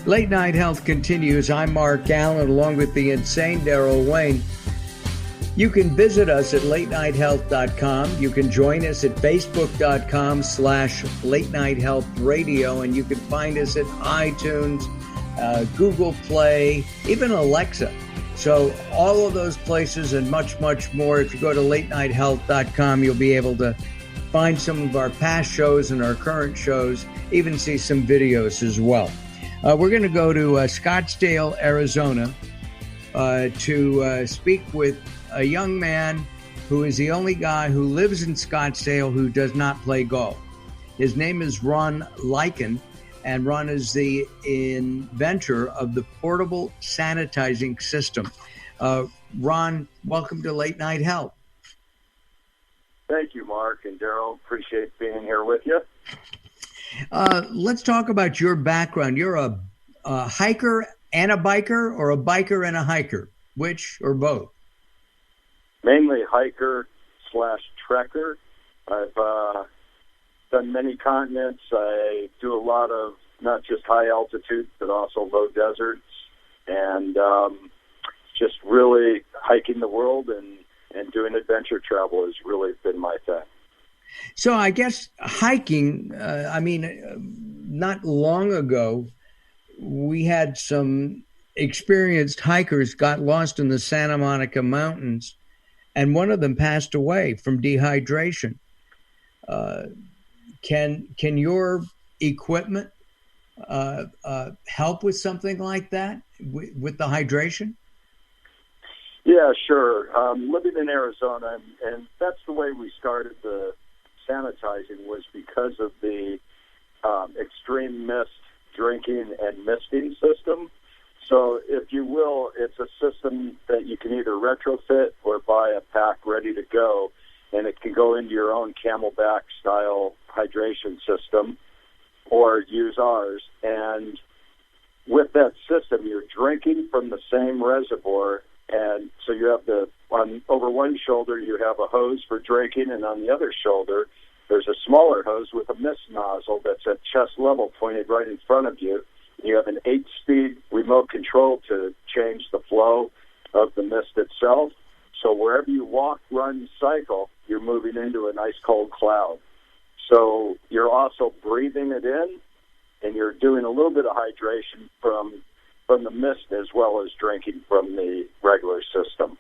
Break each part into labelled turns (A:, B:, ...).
A: Late Night Health continues. I'm Mark Alyn, along with the insane Daryl Wayne. You can visit us at latenighthealth.com. You can join us at facebook.com/Late Night Health Radio, and you can find us at iTunes, Google Play, even Alexa. So all of those places and much, much more. If you go to latenighthealth.com, you'll be able to find some of our past shows and our current shows, even see some videos as well. We're going to go to Scottsdale, Arizona, to speak with a young man who is the only guy who lives in Scottsdale who does not play golf. His name is Ron Laikind, and Ron is the inventor of the Portable Sanitizing System. Ron, welcome to Late Night Health.
B: Thank you, Mark and Daryl. Appreciate being here with you.
A: Let's talk about your background. You're a hiker and a biker, or a biker and a hiker? Which, or both?
B: Mainly hiker/trekker. I've done many continents. I do a lot of not just high altitude, but also low deserts, and just really hiking the world and doing adventure travel has really been my thing.
A: So I guess hiking, not long ago, we had some experienced hikers got lost in the Santa Monica Mountains, and one of them passed away from dehydration. Can your equipment help with something like that, with the hydration?
B: Yeah, sure. Living in Arizona, and that's the way we started the sanitizing, was because of the ExtremeMist drinking and misting system. So, if you will, it's a system that you can either retrofit or buy a pack ready to go, and it can go into your own Camelback style hydration system or use ours. And with that system, you're drinking from the same reservoir, and so you have over one shoulder you have a hose for drinking, and on the other shoulder there's a smaller hose with a mist nozzle that's at chest level pointed right in front of you. You have an 8-speed remote control to change the flow of the mist itself. So wherever you walk, run, cycle, you're moving into a nice cold cloud. So you're also breathing it in, and you're doing a little bit of hydration from the mist as well as drinking from the regular system.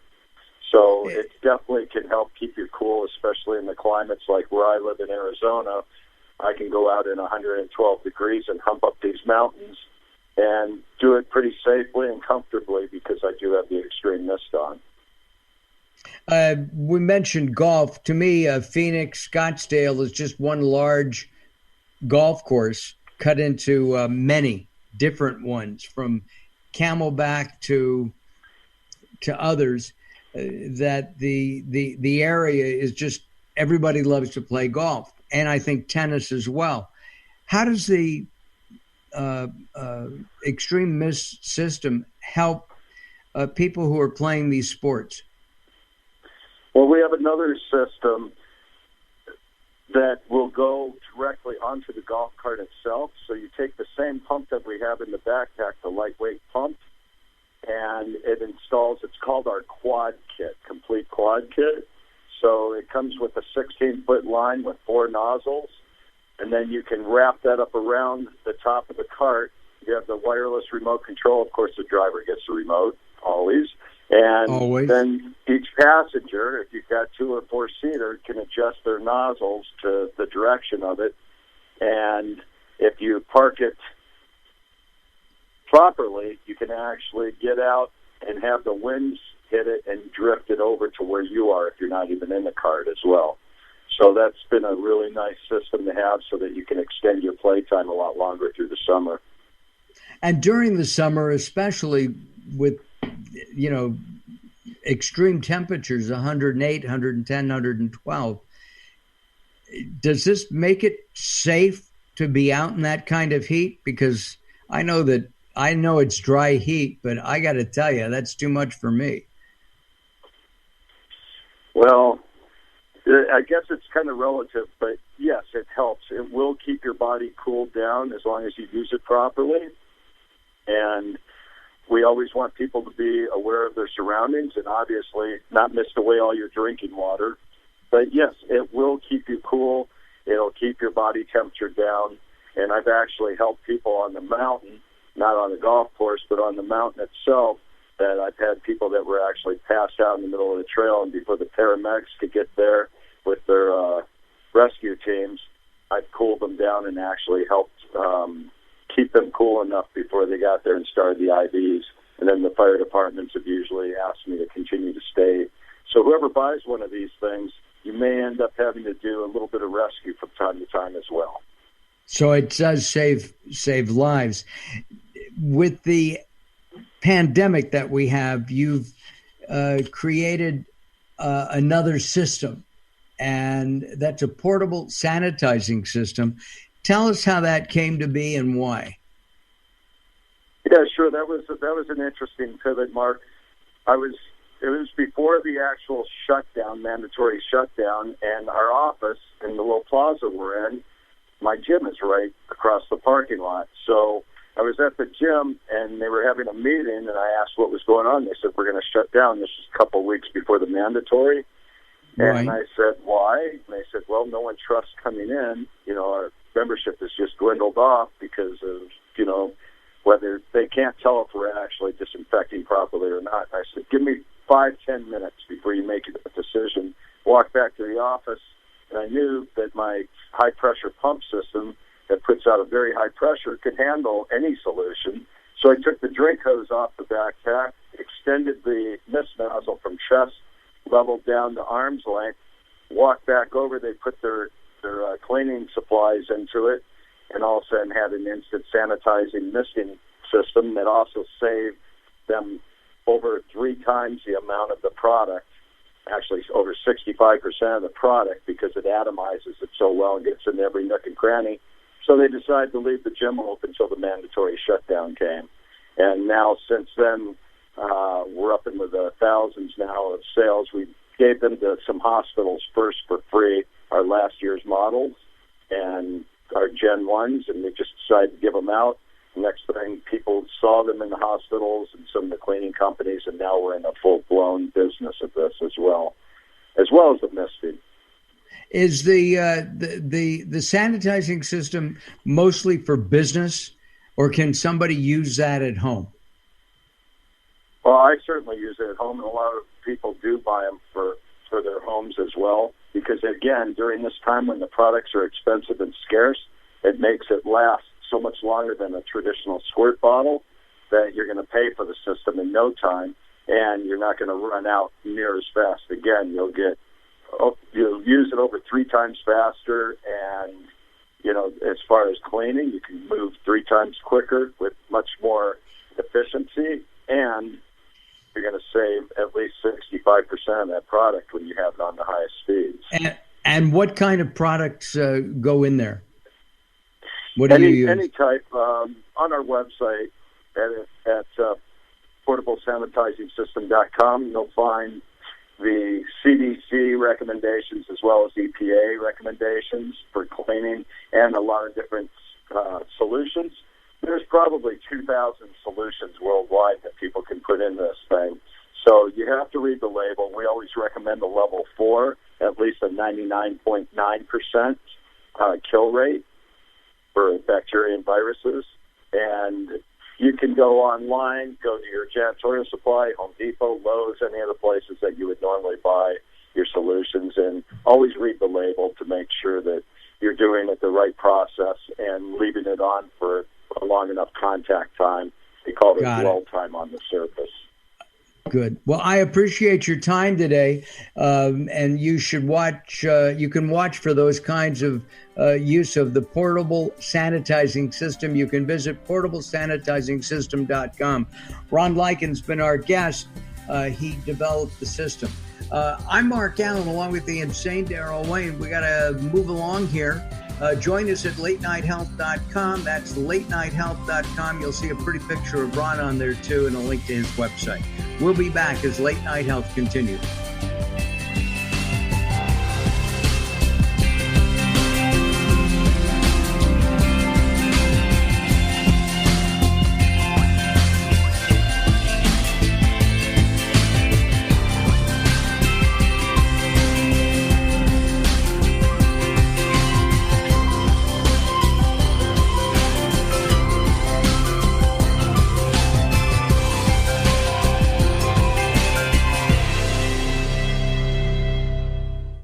B: So it definitely can help keep you cool, especially in the climates like where I live in Arizona. I can go out in 112 degrees and hump up these mountains and do it pretty safely and comfortably because I do have the ExtremeMist on.
A: We mentioned golf. To me, Phoenix, Scottsdale is just one large golf course cut into many different ones, from Camelback to others. That the area is just, everybody loves to play golf, and I think tennis as well. How does the ExtremeMist system help people who are playing these sports?
B: Well, we have another system that will go directly onto the golf cart itself. So you take the same pump that we have in the backpack, the lightweight pump, and it installs, it's called our quad kit, complete quad kit. So it comes with a 16-foot line with 4 nozzles, and then you can wrap that up around the top of the cart. You have the wireless remote control. Of course, the driver gets the remote, always. And then each passenger, if you've got 2 or 4-seater, can adjust their nozzles to the direction of it. And if you park it properly, you can actually get out and have the winds hit it and drift it over to where you are if you're not even in the cart as well. So that's been a really nice system to have so that you can extend your playtime a lot longer through the summer.
A: And during the summer, especially with, extreme temperatures, 108, 110, 112, does this make it safe to be out in that kind of heat? Because I know it's dry heat, but I got to tell you, that's too much for me.
B: Well, I guess it's kind of relative, but yes, it helps. It will keep your body cooled down as long as you use it properly. And we always want people to be aware of their surroundings and obviously not mist away all your drinking water. But yes, it will keep you cool. It'll keep your body temperature down. And I've actually helped people on the mountain, not on the golf course, but on the mountain itself, that I've had people that were actually passed out in the middle of the trail, and before the paramedics could get there with their rescue teams, I've cooled them down and actually helped keep them cool enough before they got there and started the IVs. And then the fire departments have usually asked me to continue to stay. So whoever buys one of these things, you may end up having to do a little bit of rescue from time to time as well.
A: So it does save lives. With the pandemic that we have, you've created another system, and that's a portable sanitizing system. Tell us how that came to be and why.
B: Yeah, sure. That was an interesting pivot, Mark. It was before the actual shutdown, mandatory shutdown, and our office in the little plaza we're in, my gym is right across the parking lot. So I was at the gym, and they were having a meeting, and I asked what was going on. They said, we're going to shut down. This is a couple of weeks before the mandatory.
A: Right.
B: And I said, why? And they said, well, no one trusts coming in. Our membership has just dwindled off because of, whether they can't tell if we're actually disinfecting properly or not. And I said, give me 5-10 minutes before you make a decision. Walk back to the office, and I knew that my high-pressure pump system that puts out a very high pressure could handle any solution. So I took the drink hose off the backpack, extended the mist nozzle from chest level down to arm's length, walked back over. They put their cleaning supplies into it, and all of a sudden had an instant sanitizing misting system that also saved them over 3 times the amount of the product, actually over 65% of the product, because it atomizes it so well and gets in every nook and cranny. So they decided to leave the gym open until the mandatory shutdown came. And now, since then, we're up into the thousands now of sales. We gave them to some hospitals first for free, our last year's models and our Gen 1s, and we just decided to give them out. Next thing, people saw them in the hospitals and some of the cleaning companies, and now we're in a full-blown business of this as well as the misting.
A: Is the sanitizing system mostly for business, or can somebody use that at home?
B: Well, I certainly use it at home, and a lot of people do buy them for their homes as well, because, again, during this time when the products are expensive and scarce, it makes it last so much longer than a traditional squirt bottle that you're going to pay for the system in no time, and you're not going to run out near as fast. Again, you'll use it over 3 times faster, and, as far as cleaning, you can move 3 times quicker with much more efficiency, and you're going to save at least 65% of that product when you have it on the highest speeds.
A: And what kind of products go in there? What do you use?
B: Any type. On our website at portablesanitizingsystem.com, you'll find the CDC recommendations as well as EPA recommendations for cleaning and a lot of different solutions. There's probably 2,000 solutions worldwide that people can put in this thing. So you have to read the label. We always recommend a level 4, at least a 99.9% kill rate for bacteria and viruses. And you can go online, go to your janitorial supply, Home Depot, Lowe's, any other places that you would normally buy your solutions, and always read the label to make sure that you're doing it the right process and leaving it on for a long enough contact time. They call it dwell time on the surface.
A: Good. Well, I appreciate your time today, and you should watch. You can watch for those kinds of use of the portable sanitizing system. You can visit portablesanitizingsystem.com. Ron Laikind's been our guest. He developed the system. I'm Mark Alyn, along with the insane Daryl Wayne. We got to move along here. Join us at latenighthealth.com. That's latenighthealth.com. You'll see a pretty picture of Ron on there, too, and a link to his website. We'll be back as Late Night Health continues.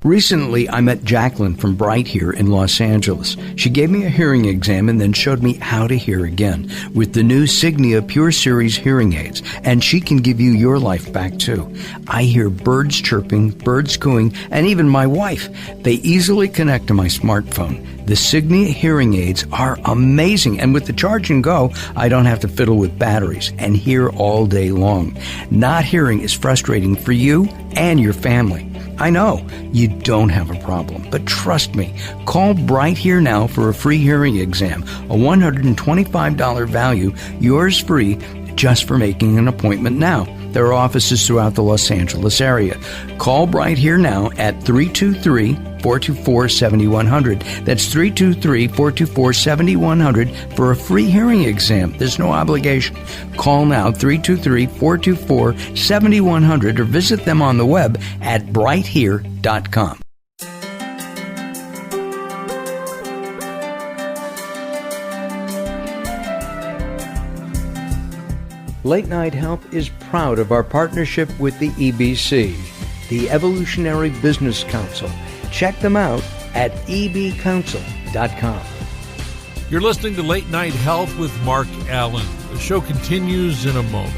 A: Recently, I met Jacqueline from Bright here in Los Angeles. She gave me a hearing exam and then showed me how to hear again with the new Signia Pure Series hearing aids, and she can give you your life back too. I hear birds chirping, birds cooing, and even my wife. They easily connect to my smartphone. The Signia hearing aids are amazing, and with the charge and go, I don't have to fiddle with batteries and hear all day long. Not hearing is frustrating for you and your family. I know you don't have a problem, but trust me, call Bright Here now for a free hearing exam, a $125 value, yours free, just for making an appointment now. There are offices throughout the Los Angeles area. Call Bright Here now at 323-424-7100. That's 323-424-7100 for a free hearing exam. There's no obligation. Call now, 323-424-7100, or visit them on the web at brighthere.com. Late Night Health is proud of our partnership with the EBC, the Evolutionary Business Council. Check them out at ebcouncil.com.
C: You're listening to Late Night Health with Mark Alyn. The show continues in a moment.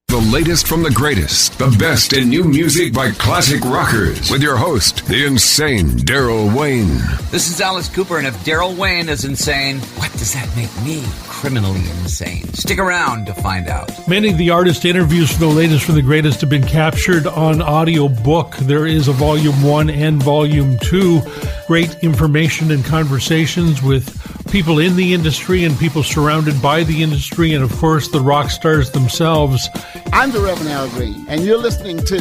D: The latest from the greatest, the best in new music by classic rockers, with your host, the insane Daryl Wayne.
E: This is Alice Cooper, and if Daryl Wayne is insane, what does that make me? Criminally insane. Stick around to find out.
C: Many of the artist interviews for the latest from the greatest have been captured on audiobook. There is a Volume 1 and Volume 2. Great information and conversations with people in the industry and people surrounded by the industry, and of course the rock stars themselves.
F: I'm the Reverend Al Green, and you're listening to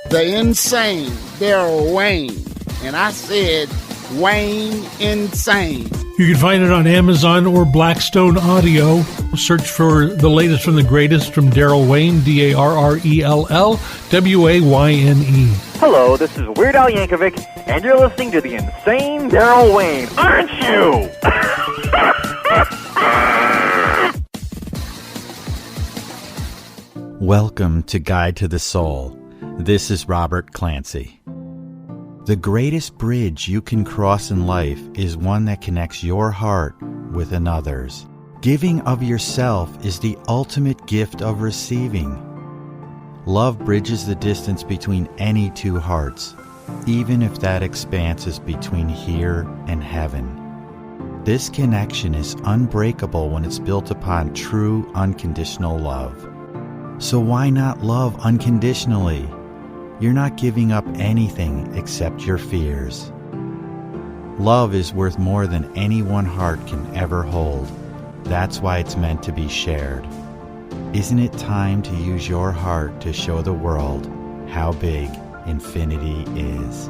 F: the insane Daryl Wayne. And I said Wayne Insane.
C: You can find it on Amazon or Blackstone Audio. Search for the latest from the greatest from Daryl Wayne, Darrell Wayne.
G: Hello, this is Weird Al Yankovic, and you're listening to the insane Daryl Wayne, aren't you?
H: Welcome to Guide to the Soul. This is Robert Clancy. The greatest bridge you can cross in life is one that connects your heart with another's. Giving of yourself is the ultimate gift of receiving. Love bridges the distance between any two hearts, even if that expanse is between here and heaven. This connection is unbreakable when it's built upon true, unconditional love. So why not love unconditionally? You're not giving up anything except your fears. Love is worth more than any one heart can ever hold. That's why it's meant to be shared. Isn't it time to use your heart to show the world how big infinity is?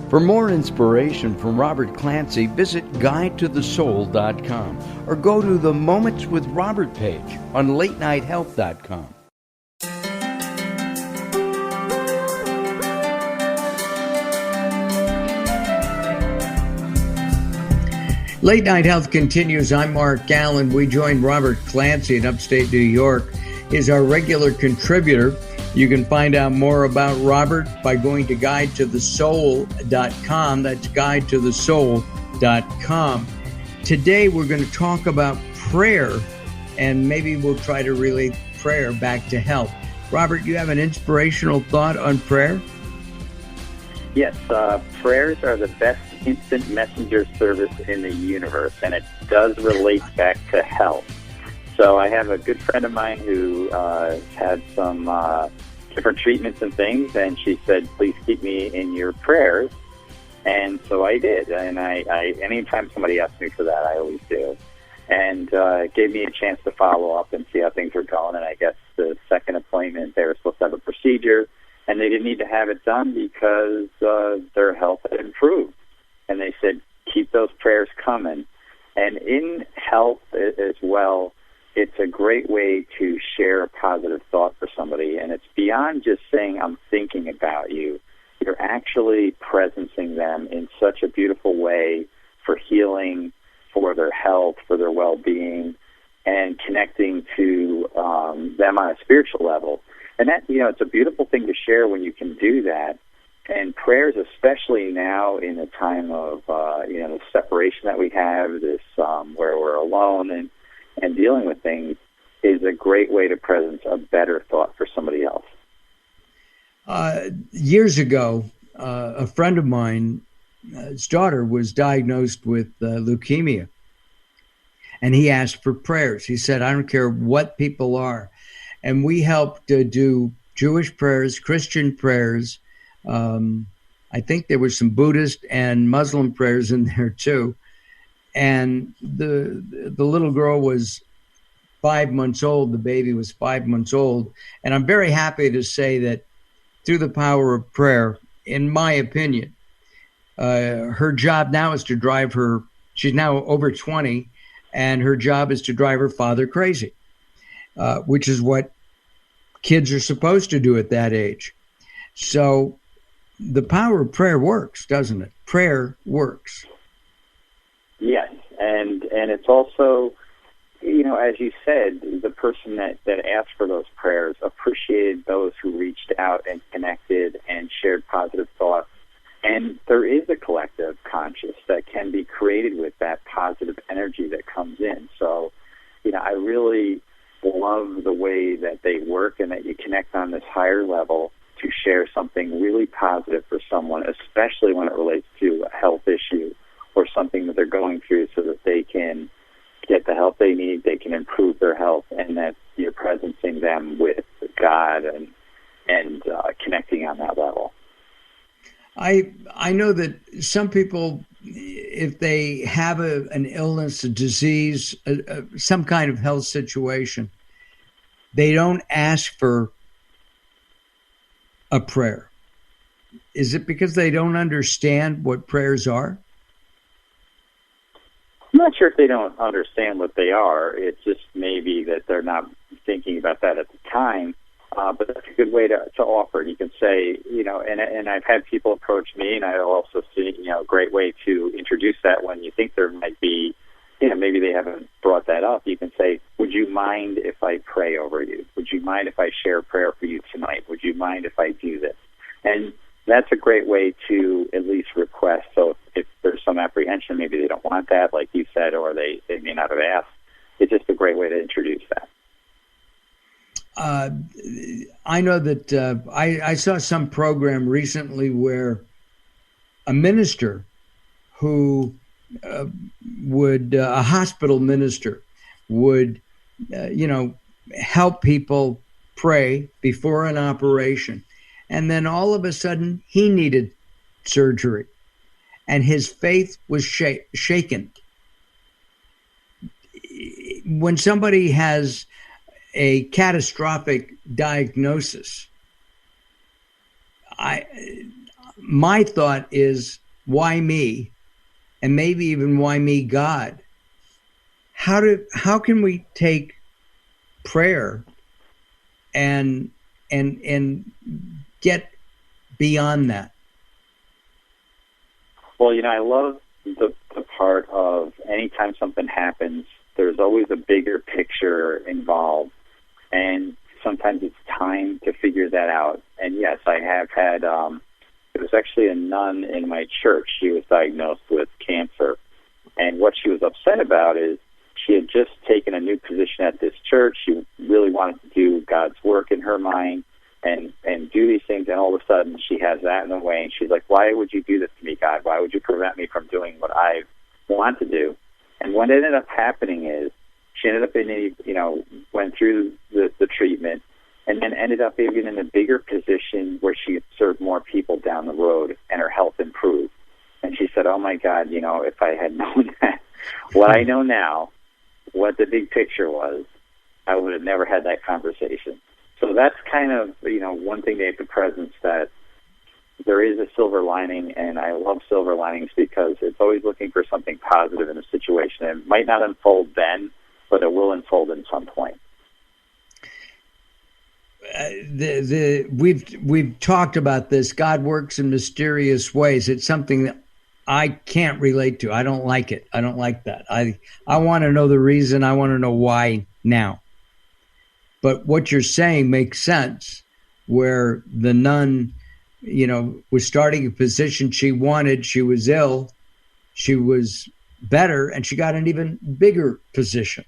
A: For more inspiration from Robert Clancy, visit guidetothesoul.com or go to the Moments with Robert page on latenightshealth.com. Late Night Health continues. I'm Mark Alyn. We join Robert Clancy in upstate New York. He's our regular contributor. You can find out more about Robert by going to guidetothesoul.com. That's guidetothesoul.com. Today we're going to talk about prayer, and maybe we'll try to relate prayer back to health. Robert, you have an inspirational thought on prayer?
I: Yes, prayers are the best instant messenger service in the universe, and it does relate back to health. So I have a good friend of mine who had some different treatments and things, and she said, please keep me in your prayers. And so I did, and I anytime somebody asks me for that, I always do. And it gave me a chance to follow up and see how things were going, and I guess the second appointment, they were supposed to have a procedure, and they didn't need to have it done because their health had improved. And they said, keep those prayers coming. And in health as well, it's a great way to share a positive thought for somebody. And it's beyond just saying, I'm thinking about you. You're actually presencing them in such a beautiful way for healing, for their health, for their well-being. and connecting to them on a spiritual level. And that, it's a beautiful thing to share when you can do that. And prayers, especially now in a time of, the separation that we have, this where we're alone and dealing with things, is a great way to present a better thought for somebody else.
A: Years ago, a friend of mine, his daughter was diagnosed with leukemia, and he asked for prayers. He said, I don't care what people are. And we helped do Jewish prayers, Christian prayers. I think there was some Buddhist and Muslim prayers in there too. And the little girl was 5 months old. The baby was 5 months old. And I'm very happy to say that through the power of prayer, in my opinion, her job now is to drive her, she's now over 20, and her job is to drive her father crazy, which is what kids are supposed to do at that age. So the power of prayer works, doesn't it? Prayer works.
I: Yes, and it's also, as you said, the person that asked for those prayers appreciated those who reached out and connected and shared positive thoughts. And there is a collective conscious that can be created with that positive energy that comes in. So, I really love the way that they work and that you connect on this higher level to share something really positive for someone, especially when it relates to a health issue or something that they're going through, so that they can get the help they need, they can improve their health, and that you're presencing them with God and connecting on that level.
A: I know that some people, if they have an illness, a disease, some kind of health situation, they don't ask for a prayer. Is it because they don't understand what prayers are?
I: I'm not sure if they don't understand what they are. It's just maybe that they're not thinking about that at the time. But that's a good way to offer it. You can say, and I've had people approach me, and I also see, a great way to introduce that when you think there might be, maybe they haven't brought that up. You can say, would you mind if I pray over you? Would you mind if I share a prayer for you tonight? Would you mind if I do this? And that's a great way to at least request. So if there's some apprehension, maybe they don't want that, like you said, or they may not have asked. It's just a great way to introduce that.
A: I know that I saw some program recently where a minister who a hospital minister would, help people pray before an operation. And then all of a sudden he needed surgery and his faith was shaken. When somebody has a catastrophic diagnosis, my thought is, why me? And maybe even, why me, God? How can we take prayer and get beyond that?
I: Well, I love the part of anytime something happens, there's always a bigger picture involved. And sometimes it's time to figure that out. And yes, I have had, it was actually a nun in my church. She was diagnosed with cancer. And what she was upset about is she had just taken a new position at this church. She really wanted to do God's work in her mind and do these things. And all of a sudden she has that in the way. And she's like, why would you do this to me, God? Why would you prevent me from doing what I want to do? And what ended up happening is, she ended up went through the treatment and then ended up even in a bigger position where she served more people down the road and her health improved. And she said, oh my God, if I had known that, what I know now, what the big picture was, I would have never had that conversation. So that's kind of, one thing they have to presence, that there is a silver lining, and I love silver linings because it's always looking for something positive in a situation. It might not unfold then, but it will unfold at some point.
A: We've talked about this. God works in mysterious ways. It's something that I can't relate to. I don't like it. I don't like that. I want to know the reason. I want to know why now. But what you're saying makes sense, where the nun, was starting a position she wanted. She was ill. She was better, and she got an even bigger position,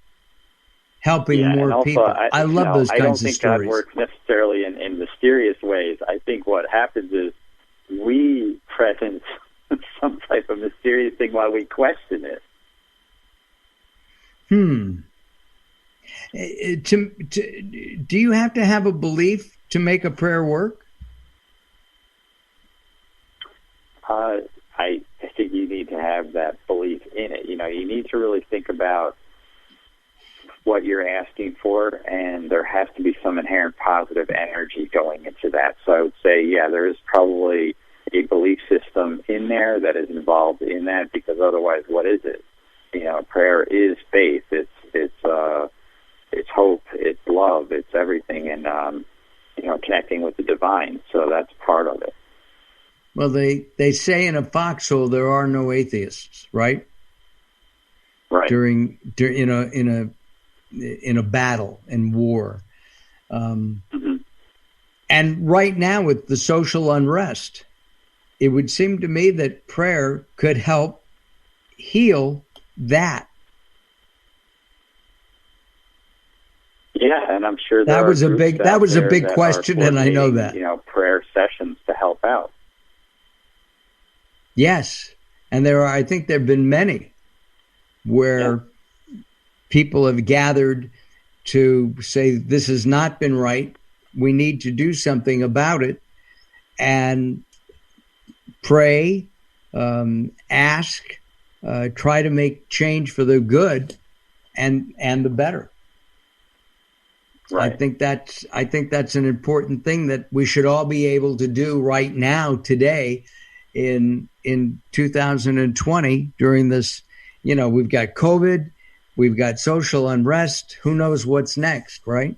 A: helping more
I: also,
A: people. I love those kinds of stories.
I: I don't think God works necessarily in mysterious ways. I think what happens is we present some type of mysterious thing while we question it.
A: Do you have to have a belief to make a prayer work?
I: I think you need to have that belief in it. You need to really think about what you're asking for, and there has to be some inherent positive energy going into that. So I would say, there is probably a belief system in there that is involved in that, because otherwise, what is it? Prayer is faith. It's hope. It's love. It's everything, and connecting with the divine. So that's part of it.
A: Well, they say in a foxhole there are no atheists, right?
I: Right.
A: During in a battle and war, and right now with the social unrest, it would seem to me that prayer could help heal that.
I: Yeah, and I'm sure
A: that was a big question, and I know that.
I: Prayer sessions to help out.
A: Yes, and I think there have been many where people have gathered to say this has not been right. We need to do something about it, and pray, ask, try to make change for the good and the better.
I: Right.
A: I think that's an important thing that we should all be able to do right now, today, in 2020 during this. We've got COVID, we've got social unrest. Who knows what's next, right?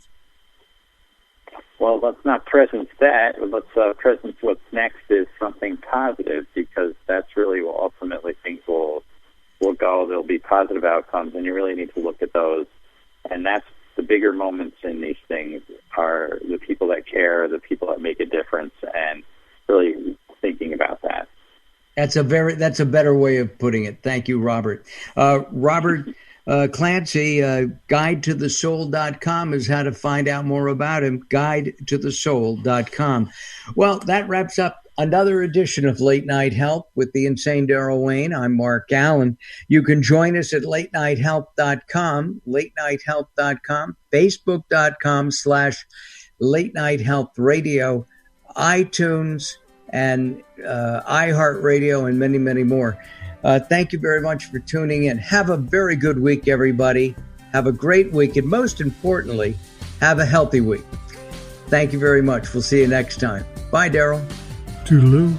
I: Well, let's not presence that. Let's presence what's next is something positive, because that's really what ultimately things will go. There'll be positive outcomes, and you really need to look at those. And that's the bigger moments in these things are the people that care, the people that make a difference, and really thinking about that. That's
A: a better way of putting it. Thank you, Robert. Robert Clancy, guidetothesoul.com is how to find out more about him, guidetothesoul.com. Well, that wraps up another edition of Late Night Help with the insane Daryl Wayne. I'm Mark Alyn. You can join us at latenight.help.com, latenight.help.com, facebook.com/Late Night Help Radio, iTunes, and iHeartRadio, and many, many more. Thank you very much for tuning in. Have a very good week, everybody. Have a great week, and most importantly, have a healthy week. Thank you very much. We'll see you next time. Bye, Daryl.
C: Toodaloo.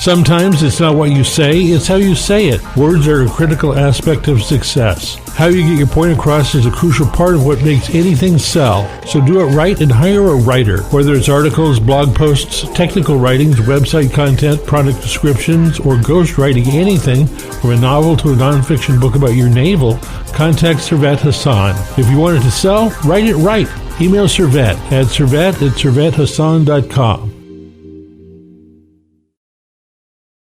C: Sometimes it's not what you say, it's how you say it. Words are a critical aspect of success. How you get your point across is a crucial part of what makes anything sell. So do it right and hire a writer. Whether it's articles, blog posts, technical writings, website content, product descriptions, or ghostwriting anything from a novel to a nonfiction book about your navel, contact Servet Hassan. If you want it to sell, write it right. Email Servet at servet@servethassan.com.